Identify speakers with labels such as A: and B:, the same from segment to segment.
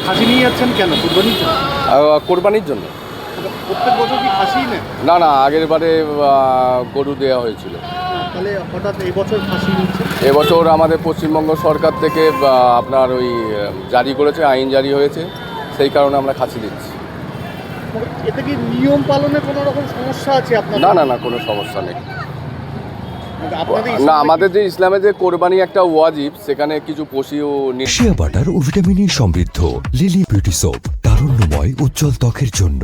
A: খাসি নিয়ে যাচ্ছেন কেন? কুরবানির জন্য?
B: কোরবানির জন্য।
A: প্রত্যেক বছর কি খাসি নেন?
B: না না, আগের বারে গরু দেওয়া হয়েছিল।
A: তাহলে হঠাৎ এই বছর খাসি নিচ্ছে?
B: এবছর আমাদের পশ্চিমবঙ্গ সরকার থেকে আপনার ওই জারি করেছে, আইন জারি হয়েছে, সেই কারণে আমরা খাসি দিচ্ছি।
A: এতে কি নিয়ম পালনে কোনো রকম সমস্যা আছে আপনার?
B: না না না, কোনো সমস্যা নেই।
A: আপনাদের
B: না,
A: ইসলামে
B: আমাদের যে ইসলামে যে কোরবানি একটা ওয়াজিব, সেখানে কিছু পশু
C: শিয়া বাটার ও ভিটামিনে সমৃদ্ধ লিলি বিউটি সোপ, তারুণ্যময় উজ্জ্বল ত্বকের জন্য।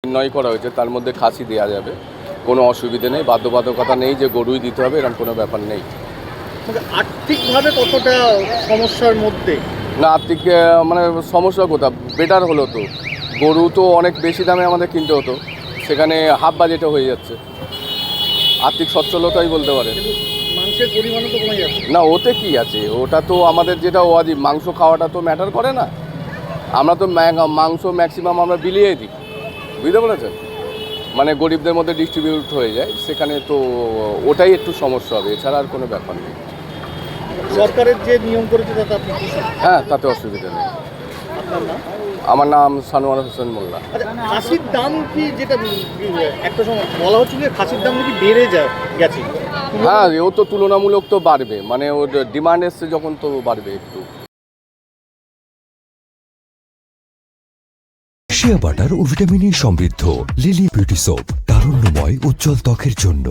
B: নির্ণয় করা হয়েছে, তার মধ্যে খাসি দেওয়া যাবে, কোনো অসুবিধে নেই, বাধ্যবাধকতা নেই যে গরুই দিতে হবে, এরকম কোনো ব্যাপার নেই।
A: আর্থিকভাবে কতটা সমস্যার মধ্যে?
B: না, আর্থিক মানে সমস্যা কোথা, বেটার হলো তো। গরু তো অনেক বেশি দামে আমাদের কিনতে হতো, সেখানে হাফ বাজেটে হয়ে যাচ্ছে। আর্থিক সচ্ছলতাই বলতে পারে।
A: মাংসের পরিমাণও তো কমে যাচ্ছে।
B: না, ওতে কি আছে, ওটা তো আমাদের যেটা ওয়াজিব, মাংস খাওয়াটা তো ম্যাটার করে না। আমরা তো মাংস ম্যাক্সিমাম আমরা বিলিয়ে দিই, বুঝতে পেরেছেন? মানে গরিবদের মধ্যে ডিস্ট্রিবিউট হয়ে যায়, সেখানে তো ওটাই একটু সমস্যা হবে, এছাড়া আর কোনো ব্যাপার নেই।
A: সরকারের যে নিয়ম করেছে তাতে আপনি খুশি?
B: হ্যাঁ, তাতে অসুবিধা নেই।
A: আপনার নাম?
B: আমার নাম সানোয়ার হোসেন মোল্লা।
A: আচ্ছা, খাসির দাম কি, যেটা একটা সময় বলা হচ্ছে যে খাসির দাম নাকি বেড়ে গেছে?
B: হ্যাঁ, ও তো তুলনামূলক তো বাড়বে, মানে ওর ডিমান্ড এসছে যখন, তো বাড়বে একটু।
C: শিয়া বাটার ও ভিটামিনে সমৃদ্ধ লিলি বিউটি সোপ, তারুণ্যময় উজ্জ্বল ত্বকের জন্য।